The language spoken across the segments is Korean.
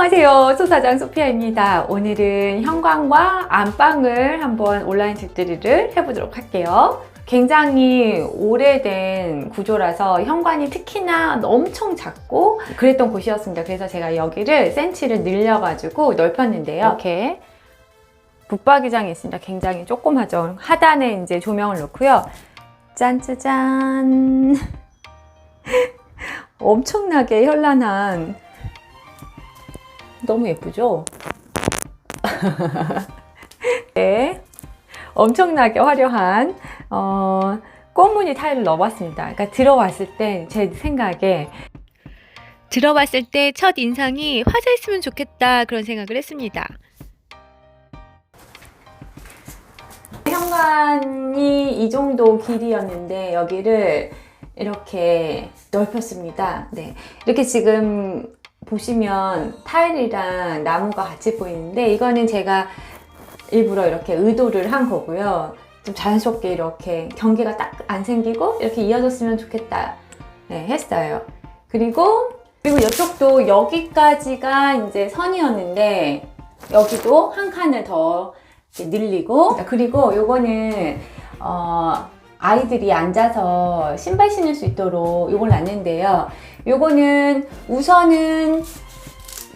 안녕하세요. 소사장 소피아입니다. 오늘은 현관과 안방을 한번 온라인 집들이를 해보도록 할게요. 굉장히 오래된 구조라서 현관이 특히나 엄청 작고 그랬던 곳이었습니다. 그래서 제가 여기를 센치를 늘려가지고 넓혔는데요. 이렇게 붙박이장이 있습니다. 굉장히 조그마죠. 하단에 이제 조명을 놓고요. 짠짜잔. 엄청나게 현란한, 너무 예쁘죠? 네, 엄청나게 화려한 꽃무늬 타일을 넣어봤습니다. 그러니까 들어왔을 때 제 생각에 들어봤을 때 첫 인상이 화사했으면 좋겠다 그런 생각을 했습니다. 현관이 이 정도 길이였는데 여기를 이렇게 넓혔습니다. 네, 이렇게 지금 보시면 타일이랑 나무가 같이 보이는데 이거는 제가 일부러 이렇게 의도를 한 거고요. 좀 자연스럽게 이렇게 경계가 딱 안 생기고 이렇게 이어졌으면 좋겠다, 네, 했어요. 그리고 이쪽도 여기까지가 이제 선이었는데 여기도 한 칸을 더 이렇게 늘리고, 그리고 요거는 아이들이 앉아서 신발 신을 수 있도록 요걸 놨는데요. 요거는 우선은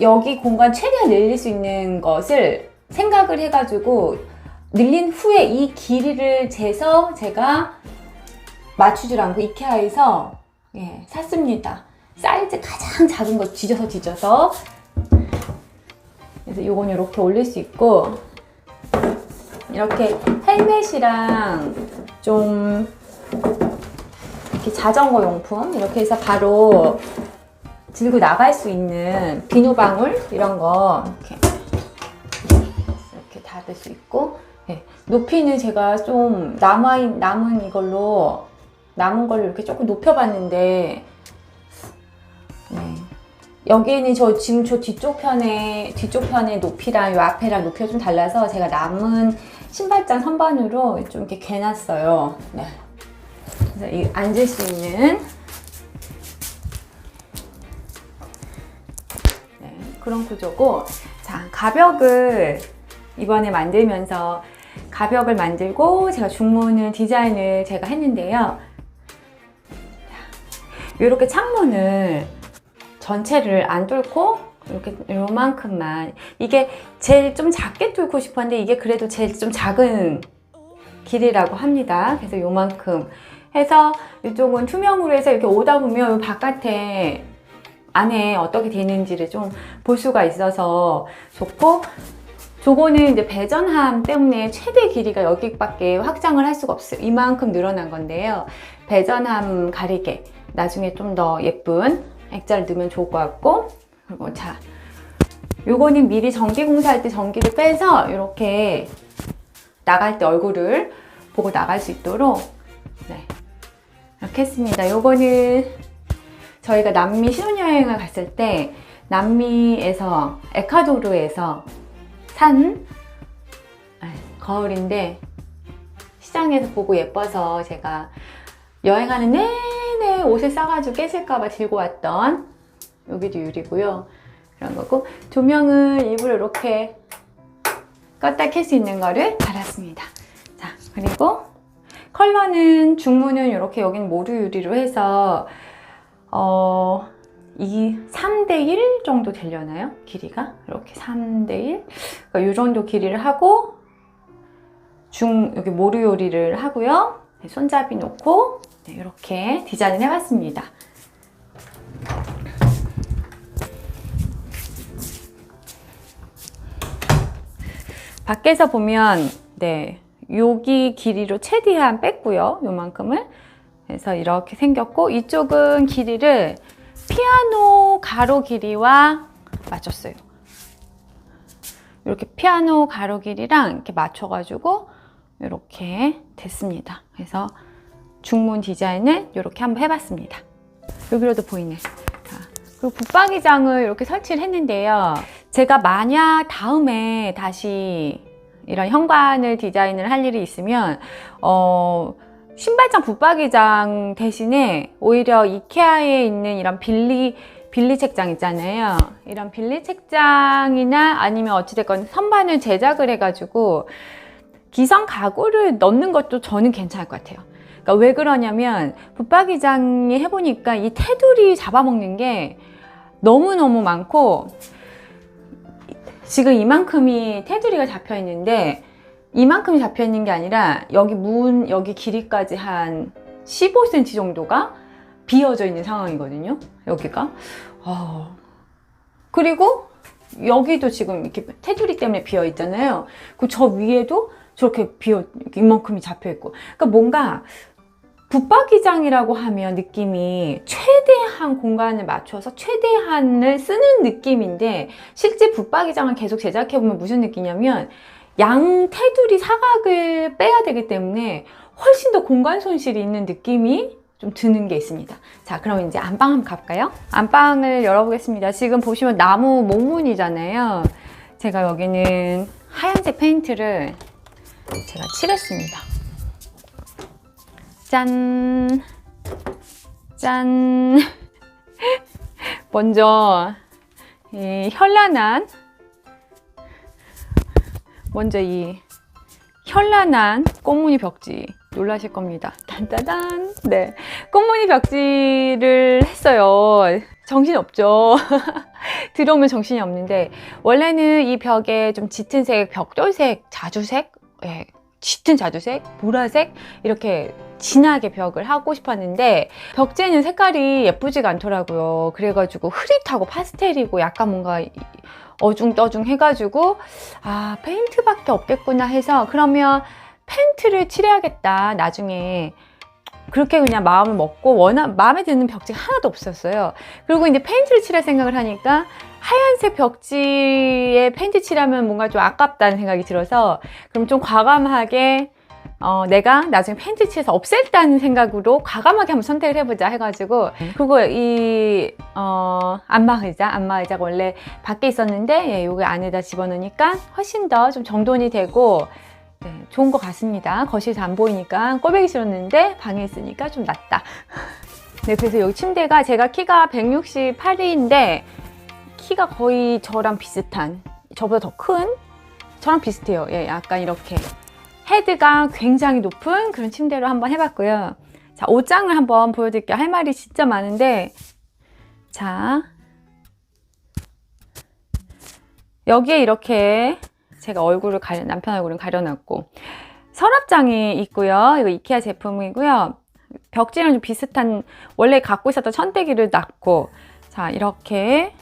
여기 공간 최대한 늘릴 수 있는 것을 생각을 해가지고 늘린 후에 이 길이를 재서 제가 맞추질 않고 이케아에서 샀습니다. 사이즈 가장 작은 거 뒤져서 그래서 요건 이렇게 올릴 수 있고, 이렇게 헬멧이랑 좀 이렇게 자전거 용품 이렇게 해서 바로 들고 나갈 수 있는 비누방울 이런 거 이렇게 닫을 수 있고, 네. 높이는 제가 좀 남은 걸로 이렇게 조금 높여봤는데, 네. 여기는 지금 저 뒤쪽 편의 높이랑 이 앞에랑 높이가 좀 달라서 제가 남은 신발장 선반으로 좀 이렇게 개놨어요. 네. 그래서 이 앉을 수 있는, 네, 그런 구조고, 자, 가벽을 이번에 만들면서 가벽을 만들고 제가 중문을 디자인을 제가 했는데요. 이렇게 창문을 전체를 안 뚫고 이렇게 요만큼만, 이게 제일 좀 작게 뚫고 싶었는데 이게 그래도 제일 좀 작은 길이라고 합니다. 그래서 요만큼 해서 이쪽은 투명으로 해서 이렇게 오다 보면 바깥에 안에 어떻게 되는지를 좀 볼 수가 있어서 좋고, 저거는 이제 배전함 때문에 최대 길이가 여기밖에 확장을 할 수가 없어요. 이만큼 늘어난 건데요. 배전함 가리개 나중에 좀 더 예쁜 액자를 넣으면 좋을 것 같고, 그리고 자, 요거는 미리 전기 공사할 때 전기를 빼서 이렇게 나갈 때 얼굴을 보고 나갈 수 있도록, 네, 이렇게 했습니다. 요거는 저희가 남미 신혼여행을 갔을 때 남미에서 에콰도르에서 산 거울인데 시장에서 보고 예뻐서 제가 여행하는 내내 옷을 싸가지고 깨질까봐 들고 왔던, 여기도 유리고요. 그런 거고, 조명을 일부러 이렇게 껐다 켤 수 있는 거를 달았습니다. 자, 그리고 컬러는 중문은 이렇게, 여기는 모루 유리로 해서 이 3대1 정도 되려나요? 길이가? 이렇게 3대1? 그러니까 이 정도 길이를 하고, 여기 모루 유리를 하고요. 손잡이 놓고, 네, 이렇게 디자인을 해봤습니다. 밖에서 보면, 네, 여기 길이로 최대한 뺐고요. 요만큼을. 그래서 이렇게 생겼고, 이쪽은 길이를 피아노 가로 길이와 맞췄어요. 이렇게 피아노 가로 길이랑 이렇게 맞춰가지고 이렇게 됐습니다. 그래서 중문 디자인을 이렇게 한번 해봤습니다. 여기로도 보이네. 자, 그리고 붙박이장을 이렇게 설치를 했는데요. 제가 만약 다음에 다시 이런 현관을 디자인을 할 일이 있으면 신발장 붙박이장 대신에 오히려 이케아에 있는 이런 빌리 책장 있잖아요. 이런 빌리 책장이나 아니면 어찌됐건 선반을 제작을 해가지고 기성 가구를 넣는 것도 저는 괜찮을 것 같아요. 그러니까 왜 그러냐면 붙박이장에 해보니까 이 테두리 잡아먹는 게 너무너무 많고, 지금 이만큼이 테두리가 잡혀 있는데 이만큼이 잡혀 있는 게 아니라 여기 문, 여기 길이까지 한 15cm 정도가 비어져 있는 상황이거든요. 여기가. 그리고 여기도 지금 이렇게 테두리 때문에 비어 있잖아요. 그 저 위에도 저렇게 이만큼이 잡혀 있고. 그러니까 뭔가 붙박이장이라고 하면 느낌이 최대한 공간을 맞춰서 최대한을 쓰는 느낌인데, 실제 붙박이장을 계속 제작해보면 무슨 느낌이냐면 양 테두리 사각을 빼야 되기 때문에 훨씬 더 공간 손실이 있는 느낌이 좀 드는 게 있습니다. 자, 그럼 이제 안방 한번 가볼까요? 안방을 열어보겠습니다. 지금 보시면 나무 목문이잖아요. 제가 여기는 하얀색 페인트를 제가 칠했습니다. 짠! 짠! 먼저 이 현란한 꽃무늬 벽지 놀라실 겁니다. 딴따단. 네, 꽃무늬 벽지를 했어요. 정신없죠. 들어오면 정신이 없는데, 원래는 이 벽에 좀 짙은 색, 벽돌색, 자주색, 예, 짙은 자주색, 보라색 이렇게 진하게 벽을 하고 싶었는데 벽재는 색깔이 예쁘지가 않더라고요. 그래가지고 흐릿하고 파스텔이고 약간 뭔가 어중떠중 해가지고 페인트밖에 없겠구나 해서, 그러면 페인트를 칠해야겠다 나중에, 그렇게 그냥 마음을 먹고 마음에 드는 벽지가 하나도 없었어요. 그리고 이제 페인트를 칠할 생각을 하니까 하얀색 벽지에 페인트 칠하면 뭔가 좀 아깝다는 생각이 들어서, 그럼 좀 과감하게 내가 나중에 페인트 칠해서 없앴다는 생각으로 과감하게 한번 선택을 해보자 해가지고, 그리고 이 안마의자가 원래 밖에 있었는데, 예, 여기 안에다 집어넣으니까 훨씬 더 좀 정돈이 되고, 네, 좋은 것 같습니다. 거실에서 안 보이니까 꼴보기 싫었는데 방에 있으니까 좀 낫다. 네, 그래서 여기 침대가, 제가 키가 168인데 키가 거의 저랑 비슷한, 저보다 더 큰, 저랑 비슷해요. 예, 약간 이렇게 헤드가 굉장히 높은 그런 침대로 한번 해봤고요. 자, 옷장을 한번 보여드릴게요. 할 말이 진짜 많은데, 자, 여기에 이렇게 제가 남편 얼굴을 가려놨고, 서랍장이 있고요. 이거 이케아 제품이고요. 벽지랑 좀 비슷한, 원래 갖고 있었던 천대기를 놨고, 자, 이렇게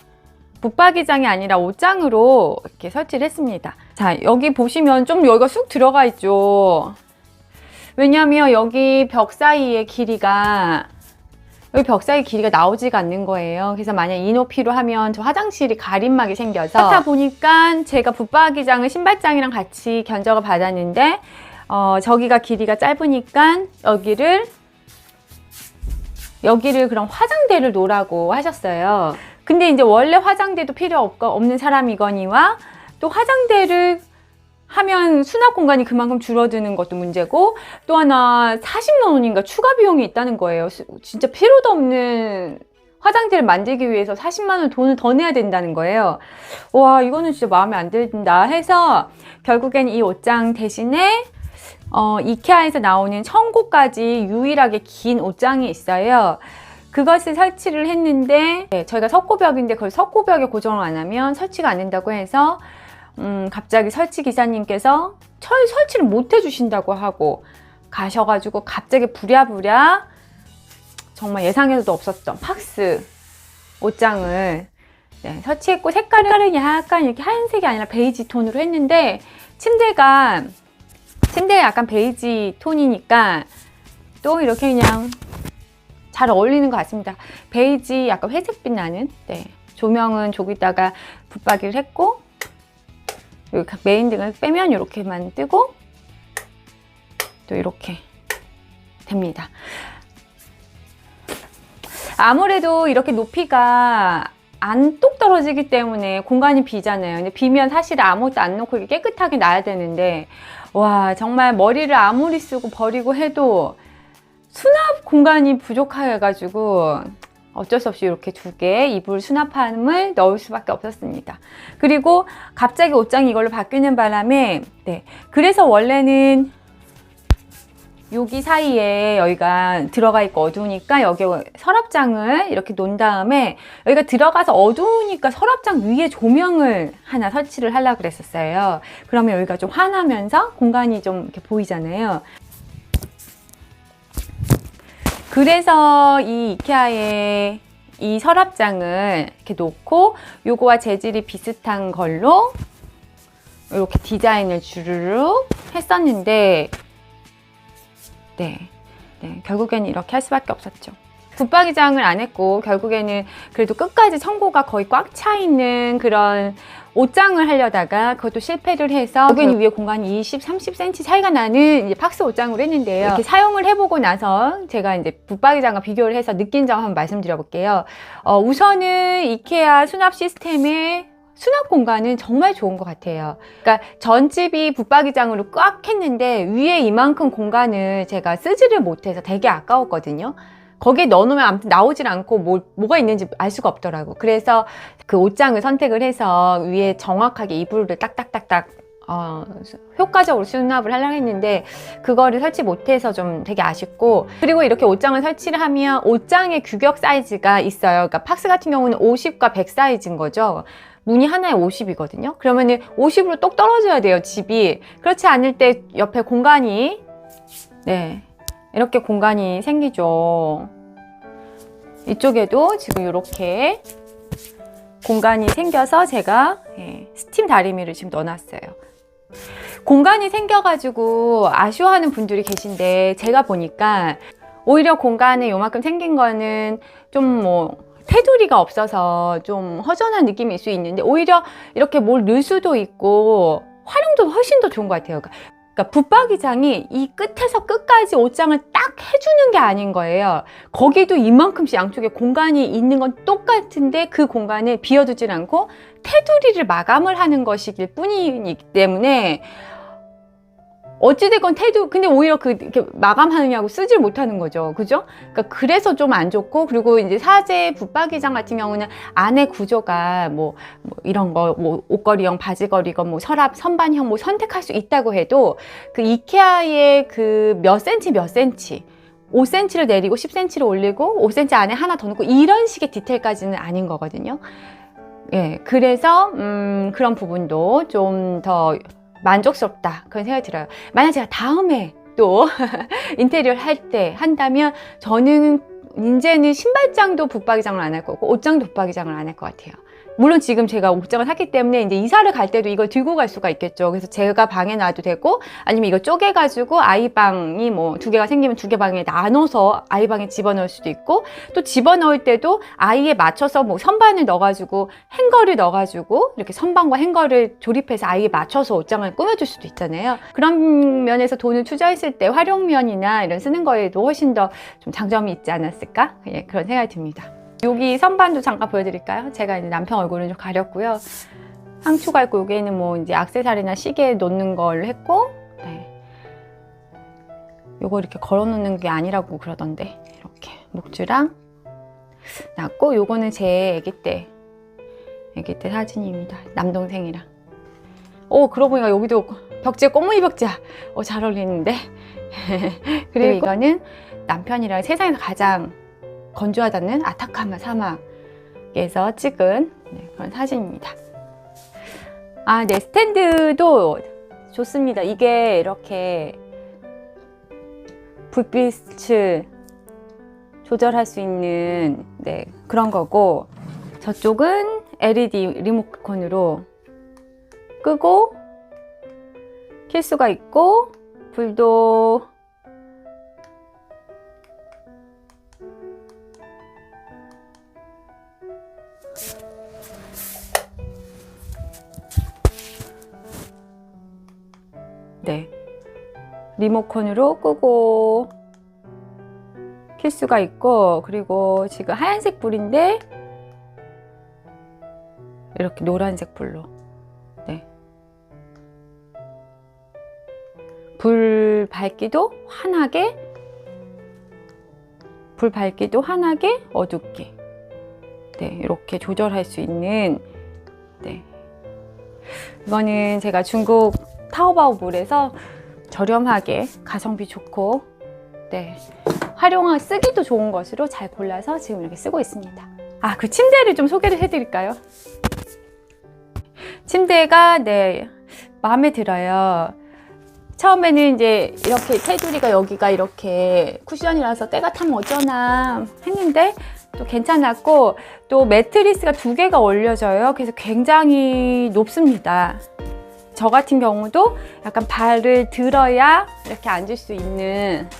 붙박이장이 아니라 옷장으로 이렇게 설치를 했습니다. 자, 여기 보시면 좀 여기가 쑥 들어가 있죠. 왜냐하면 여기 벽 사이의 길이가, 나오지가 않는 거예요. 그래서 만약 이 높이로 하면 저 화장실이 가림막이 생겨서, 그렇다 보니까 제가 붙박이장을 신발장이랑 같이 견적을 받았는데 저기가 길이가 짧으니까 여기를 그럼 화장대를 놓으라고 하셨어요. 근데 이제 원래 화장대도 필요 없는 사람이거니와, 또 화장대를 하면 수납 공간이 그만큼 줄어드는 것도 문제고, 또 하나 40만 원인가 추가 비용이 있다는 거예요. 진짜 필요도 없는 화장대를 만들기 위해서 40만 원 돈을 더 내야 된다는 거예요. 와, 이거는 진짜 마음에 안 든다 해서 결국엔 이 옷장 대신에 이케아에서 나오는 천고까지 유일하게 긴 옷장이 있어요. 그것을 설치를 했는데, 네, 저희가 석고벽인데 그걸 석고벽에 고정을 안 하면 설치가 안 된다고 해서 갑자기 설치 기사님께서 설치를 못 해주신다고 하고 가셔가지고, 갑자기 부랴부랴 정말 예상해서도 없었던 팍스 옷장을, 네, 설치했고, 색깔은 약간 이렇게 하얀색이 아니라 베이지 톤으로 했는데, 침대가 약간 베이지 톤이니까 또 이렇게 그냥 잘 어울리는 것 같습니다. 베이지 약간 회색빛 나는, 네, 조명은 저기다가 붙박이를 했고, 여기 메인 등을 빼면 이렇게만 뜨고 또 이렇게 됩니다. 아무래도 이렇게 높이가 안 똑 떨어지기 때문에 공간이 비잖아요. 근데 비면 사실 아무것도 안 놓고 이렇게 깨끗하게 놔야 되는데, 와, 정말 머리를 아무리 쓰고 버리고 해도 수납 공간이 부족해가지고 어쩔 수 없이 이렇게 2개 이불 수납함을 넣을 수밖에 없었습니다. 그리고 갑자기 옷장이 이걸로 바뀌는 바람에 그래서 원래는 여기 사이에 여기가 들어가 있고 어두우니까 여기 서랍장을 이렇게 놓은 다음에 여기가 들어가서 어두우니까 서랍장 위에 조명을 하나 설치를 하려고 그랬었어요. 그러면 여기가 좀 환하면서 공간이 좀 이렇게 보이잖아요. 그래서 이 이케아의 이 서랍장을 이렇게 놓고 요거와 재질이 비슷한 걸로 이렇게 디자인을 주르륵 했었는데 결국에는 이렇게 할 수밖에 없었죠. 붙박이장을 안 했고 결국에는 그래도 끝까지 청고가 거의 꽉 차 있는 그런 옷장을 하려다가 그것도 실패를 해서 결국에는 위에 공간이 20, 30cm 차이가 나는 이제 팍스 옷장으로 했는데요. 이렇게 사용을 해보고 나서 제가 이제 붙박이장과 비교를 해서 느낀 점 한번 말씀드려 볼게요. 우선은 이케아 수납 시스템의 수납 공간은 정말 좋은 것 같아요. 그러니까 전집이 붙박이장으로 꽉 했는데 위에 이만큼 공간을 제가 쓰지를 못해서 되게 아까웠거든요. 거기에 넣어놓으면 아무튼 나오질 않고 뭐가 있는지 알 수가 없더라고. 그래서 그 옷장을 선택을 해서 위에 정확하게 이불을 딱딱딱딱 효과적으로 수납을 하려고 했는데 그거를 설치 못해서 좀 되게 아쉽고, 그리고 이렇게 옷장을 설치를 하면 옷장의 규격 사이즈가 있어요. 그러니까 팍스 같은 경우는 50과 100 사이즈인 거죠. 문이 하나에 50이거든요. 그러면은 50으로 똑 떨어져야 돼요, 집이. 그렇지 않을 때 옆에 공간이 이렇게 공간이 생기죠. 이쪽에도 지금 이렇게 공간이 생겨서 제가 스팀 다리미를 지금 넣어놨어요. 공간이 생겨가지고 아쉬워하는 분들이 계신데 제가 보니까 오히려 공간이 요만큼 생긴 거는 좀 테두리가 없어서 좀 허전한 느낌일 수 있는데 오히려 이렇게 뭘 넣을 수도 있고 활용도 훨씬 더 좋은 것 같아요. 그러니까 붙박이장이 이 끝에서 끝까지 옷장을 딱 해주는 게 아닌 거예요. 거기도 이만큼씩 양쪽에 공간이 있는 건 똑같은데 그 공간을 비워두질 않고 테두리를 마감을 하는 것이기 뿐이기 때문에 어찌됐건 근데 오히려 이렇게 마감하느냐고 쓰질 못하는 거죠. 그죠? 그러니까 그래서 좀 안 좋고, 그리고 이제 사제 붙박이장 같은 경우는 안에 구조가 이런 거, 옷걸이형, 바지걸이건, 서랍, 선반형 선택할 수 있다고 해도 그 이케아의 그 몇 센치, 5cm를 내리고 10cm를 올리고 5cm 안에 하나 더 넣고 이런 식의 디테일까지는 아닌 거거든요. 그래서 그런 부분도 좀 더 만족스럽다 그런 생각이 들어요. 만약 제가 다음에 또 인테리어를 한다면 저는 이제는 신발장도 붙박이장을 안 할 거고 옷장도 붙박이장을 안 할 것 같아요. 물론 지금 제가 옷장을 샀기 때문에 이제 이사를 갈 때도 이걸 들고 갈 수가 있겠죠. 그래서 제가 방에 놔도 되고, 아니면 이걸 쪼개가지고 아이방이 2개가 생기면 2개 방에 나눠서 아이방에 집어넣을 수도 있고, 또 집어넣을 때도 아이에 맞춰서 선반을 넣어가지고 행거를 넣어가지고 이렇게 선반과 행거를 조립해서 아이에 맞춰서 옷장을 꾸며줄 수도 있잖아요. 그런 면에서 돈을 투자했을 때 활용면이나 이런 쓰는 거에도 훨씬 더 좀 장점이 있지 않았을까? 그런 생각이 듭니다. 여기 선반도 잠깐 보여드릴까요? 제가 이제 남편 얼굴은 좀 가렸고요. 상추가 있고, 여기에는 이제 액세서리나 시계 놓는 걸 했고, 요거 이렇게 걸어 놓는 게 아니라고 그러던데, 이렇게 목줄랑 놨고, 요거는 제 아기 때 사진입니다. 남동생이랑. 그러고 보니까 여기도 벽지에 꽃무늬 벽지야. 잘 어울리는데. 그리고 이거는 남편이랑 세상에서 가장 건조하다는 아타카마 사막에서 찍은 그런 사진입니다. 스탠드도 좋습니다. 이게 이렇게 불빛을 조절할 수 있는 그런 거고, 저쪽은 LED 리모컨으로 끄고 켤 수가 있고, 불도 리모컨으로 끄고 켤 수가 있고, 그리고 지금 하얀색 불인데 이렇게 노란색 불로 불 밝기도 환하게 어둡게 네, 이렇게 조절할 수 있는, 네. 이거는 제가 중국 타오바오몰에서 저렴하게 가성비 좋고, 네, 쓰기도 좋은 것으로 잘 골라서 지금 이렇게 쓰고 있습니다. 아, 그 침대를 좀 소개를 해드릴까요? 침대가, 네, 마음에 들어요. 처음에는 이제 이렇게 테두리가 여기가 이렇게 쿠션이라서 때가 타면 어쩌나 했는데 또 괜찮았고, 또 매트리스가 2개가 올려져요. 그래서 굉장히 높습니다. 저 같은 경우도 약간 발을 들어야 이렇게 앉을 수 있는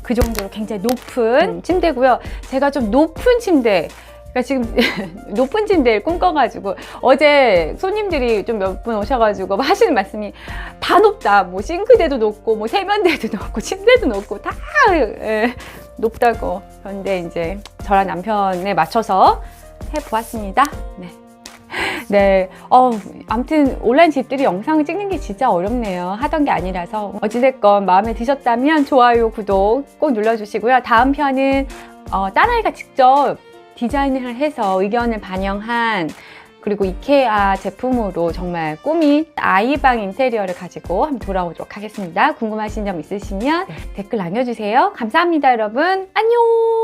그 정도로 굉장히 높은 침대고요. 제가 좀 높은 침대, 그러니까 지금 높은 침대를 꿈꿔가지고 어제 손님들이 좀 몇 분 오셔가지고 하시는 말씀이 다 높다. 뭐 싱크대도 높고 뭐 세면대도 높고 침대도 높고 다 높다고. 그런데 이제 저랑 남편에 맞춰서 해보았습니다. 네. 네, 아무튼 온라인 집들이 영상을 찍는 게 진짜 어렵네요. 하던 게 아니라서. 어찌됐건 마음에 드셨다면 좋아요, 구독 꼭 눌러주시고요. 다음 편은 딸아이가 직접 디자인을 해서 의견을 반영한, 그리고 이케아 제품으로 정말 꾸민 아이방 인테리어를 가지고 한번 돌아오도록 하겠습니다. 궁금하신 점 있으시면 댓글 남겨주세요. 감사합니다, 여러분. 안녕!